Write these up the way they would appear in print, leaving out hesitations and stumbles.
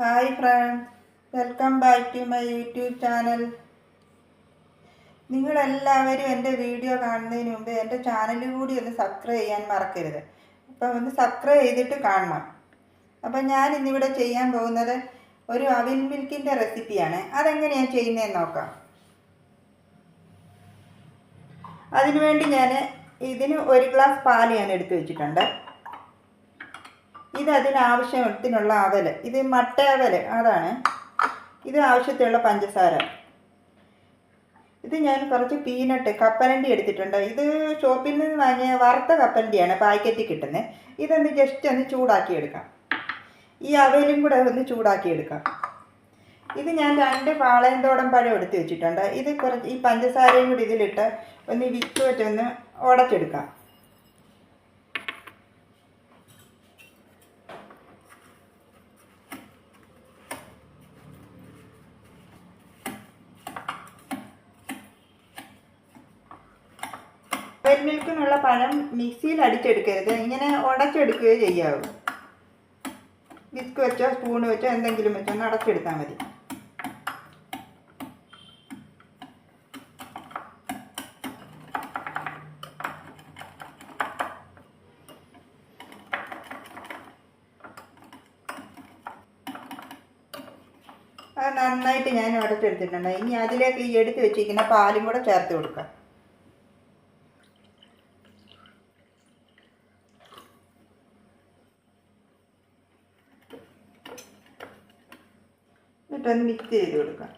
Hi friends, welcome back to my YouTube channel. നിങ്ങളെല്ലാവരും എൻ്റെ video കാണുന്നതിന് മുമ്പ് എൻ്റെ ചാനൽ കൂടി ഒന്ന് സബ്സ്ക്രൈബ് ചെയ്യാൻ മറക്കരുത്. അപ്പം ഒന്ന് സബ്സ്ക്രൈബ് ചെയ്തിട്ട് കാണണം. അപ്പം ഞാൻ ഇന്നിവിടെ ചെയ്യാൻ പോകുന്നത് ഒരു അവിൽ മിൽക്കിൻ്റെ റെസിപ്പിയാണ്. അതെങ്ങനെയാണ് ചെയ്യുന്നതെന്ന് നോക്കാം. അതിനുവേണ്ടി ഞാൻ ഇതിന് 1 ഗ്ലാസ് പാൽ ഞാൻ എടുത്തു വെച്ചിട്ടുണ്ട്. ഇത് അതിനാവശ്യത്തിനുള്ള അവൽ, ഇത് മട്ട അവൽ, അതാണ്. ഇത് ആവശ്യത്തിനുള്ള പഞ്ചസാര. ഇത് ഞാൻ കുറച്ച് പീനട്ട് കപ്പലണ്ടി എടുത്തിട്ടുണ്ട്. ഇത് ഷോപ്പിൽ നിന്ന് വാങ്ങിയ വറുത്ത കപ്പലണ്ടിയാണ്, പാക്കറ്റിൽ കിട്ടുന്നത്. ഇതൊന്ന് ജസ്റ്റ് ഒന്ന് ചൂടാക്കിയെടുക്കാം. ഈ അവലും കൂടെ ഒന്ന് ചൂടാക്കിയെടുക്കാം. ഇത് ഞാൻ 2 പാളയന്തോടൻ പഴം എടുത്ത് വെച്ചിട്ടുണ്ട്. ഇത് കുറച്ച് ഈ പഞ്ചസാരയും കൂടി ഇതിലിട്ട് ഒന്ന് വിക്ക് വെച്ചൊന്ന് ഉടച്ചെടുക്കാം. അവൽ മിൽക്കിനുള്ള പഴം മിക്സിയിൽ അടിച്ചെടുക്കരുത്, ഇങ്ങനെ ഉടച്ചെടുക്കുകയോ ചെയ്യാവൂ. വിസ്ക് വെച്ചോ സ്പൂൺ വെച്ചോ എന്തെങ്കിലും വെച്ചോ ഒന്ന് അടച്ചെടുത്താൽ മതി. അത് നന്നായിട്ട് ഞാൻ ഉടച്ചെടുത്തിട്ടുണ്ട്. ഇനി അതിലേക്ക് ഈ എടുത്ത് വെച്ചിരിക്കുന്ന പാലും കൂടെ ചേർത്ത് കൊടുക്കാം. എന്നിട്ടൊന്ന് മിക്സ് ചെയ്ത് കൊടുക്കാം.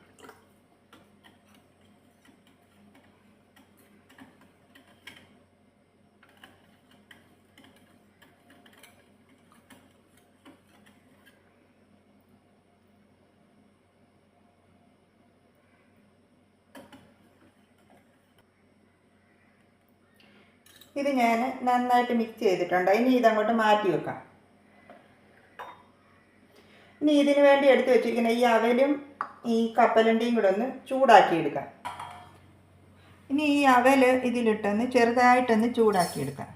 ഇത് ഞാൻ നന്നായിട്ട് മിക്സ് ചെയ്തിട്ടുണ്ട്. ഇനി ഇതങ്ങോട്ട് മാറ്റി വെക്കാം. ഇനി ഇതിന് വേണ്ടി എടുത്ത് വെച്ചിരിക്കുന്ന ഈ അവലും ഈ കപ്പലണ്ടിയും കൂടെ ഒന്ന് ചൂടാക്കിയെടുക്കാം. ഇനി ഈ അവൽ ഇതിലിട്ടൊന്ന് ചെറുതായിട്ടൊന്ന് ചൂടാക്കിയെടുക്കാം.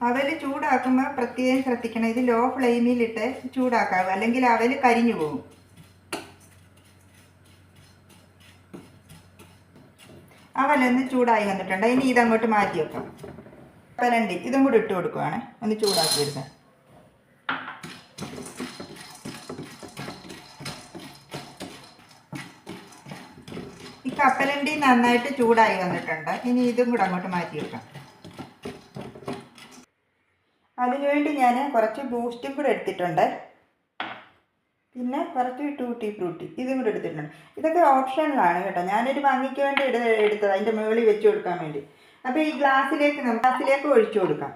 അവൽ ചൂടാക്കുമ്പോൾ പ്രത്യേകം ശ്രദ്ധിക്കണം, ഇത് ലോ ഫ്ലെയിമിലിട്ട് ചൂടാക്കാവൂ, അല്ലെങ്കിൽ അവൽ കരിഞ്ഞു പോകും. അവലൊന്ന് ചൂടായി വന്നിട്ടുണ്ട്. ഇനി ഇതങ്ങോട്ട് മാറ്റി വെക്കാം. കപ്പലണ്ടി ഇതും കൂടി ഇട്ട് കൊടുക്കുവാണ്, ഒന്ന് ചൂടാക്കിയെടുക്കാം. ഈ കപ്പലണ്ടി നന്നായിട്ട് ചൂടായി വന്നിട്ടുണ്ട്. ഇനി ഇതും കൂടെ അങ്ങോട്ട് മാറ്റി വെക്കാം. അതിനുവേണ്ടി ഞാൻ കുറച്ച് ബൂസ്റ്റും കൂടെ എടുത്തിട്ടുണ്ട്. പിന്നെ കുറച്ച് ടൂട്ടി ഫ്രൂട്ടി ഇതും കൂടെ എടുത്തിട്ടുണ്ട്. ഇതൊക്കെ ഓപ്ഷനിലാണ് കേട്ടോ. ഞാനൊരു ഭംഗിക്ക് വേണ്ടി എടുത്തത്, അതിൻ്റെ മുകളിൽ വെച്ച് കൊടുക്കാൻ വേണ്ടി. അപ്പോൾ ഈ ഗ്ലാസ്സിലേക്ക് ഒഴിച്ചു കൊടുക്കാം.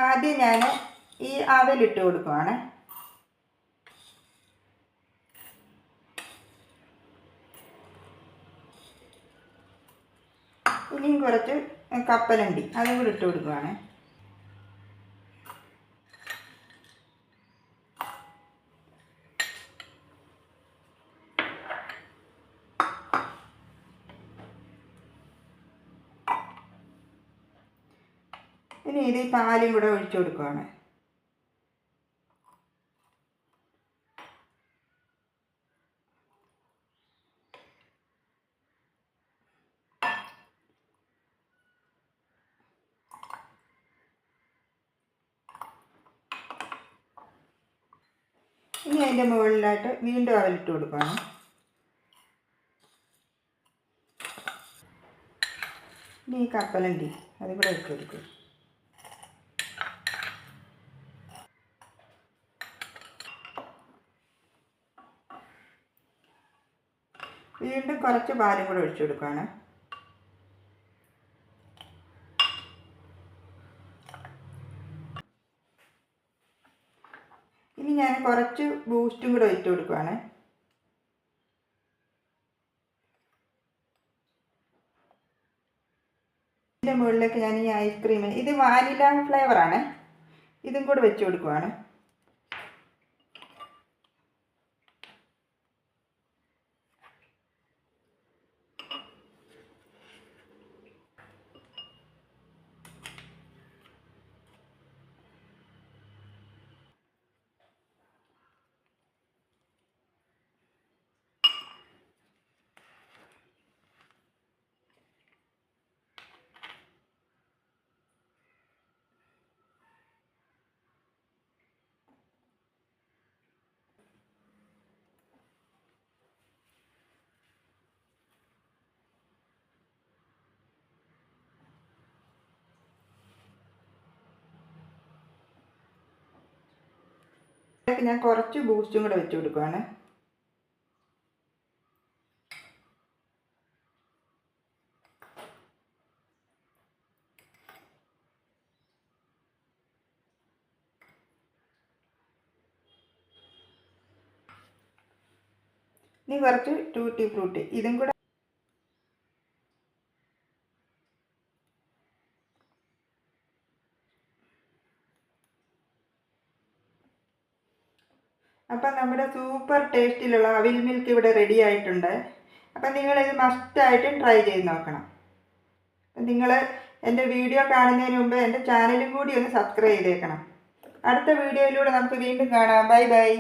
ആദ്യം ഞാൻ ഈ അവലിട്ട് കൊടുക്കുവാണ്. ഇനിയും കുറച്ച് കപ്പലണ്ടി അതും കൂടി ഇട്ട് കൊടുക്കുവാണ്. ഇനി ഇത് ഈ പാലും കൂടെ ഒഴിച്ചു കൊടുക്കുവാണ്. ഇനി അതിൻ്റെ മുകളിലായിട്ട് വീണ്ടും അവലിട്ട് കൊടുക്കുകയാണ്. ഇനി ഈ കപ്പലണ്ടി അതും കൂടെ ഇട്ട് കൊടുക്കുക. വീണ്ടും കുറച്ച് പാലും കൂടെ ഒഴിച്ചു കൊടുക്കുകയാണ്. ഇനി ഞാൻ കുറച്ച് ബൂസ്റ്റും കൂടെ ഇട്ട് കൊടുക്കുകയാണ്. ഇതിൻ്റെ മുകളിലേക്ക് ഞാൻ ഈ ഐസ്ക്രീം, ഇത് വാനില ഫ്ലേവറാണ്, ഇതും കൂടെ വെച്ച് കൊടുക്കുവാണ്. ഞാൻ കുറച്ച് ബൂസ്റ്റും കൂടെ വെച്ച് കൊടുക്കുവാണ്. ഇനി കുറച്ച് ടൂട്ടി ഫ്രൂട്ടി ഇതും കൂടെ. അപ്പം നമ്മുടെ സൂപ്പർ ടേസ്റ്റിലുള്ള അവിൽ മിൽക്ക് ഇവിടെ റെഡി ആയിട്ടുണ്ട്. അപ്പം നിങ്ങളിത് മസ്റ്റായിട്ടും ട്രൈ ചെയ്ത് നോക്കണം. നിങ്ങൾ എൻ്റെ വീഡിയോ കാണുന്നതിന് മുമ്പ് എൻ്റെ ചാനലും കൂടി ഒന്ന് സബ്സ്ക്രൈബ് ചെയ്തേക്കണം. അടുത്ത വീഡിയോയിലൂടെ നമുക്ക് വീണ്ടും കാണാം. Bye bye.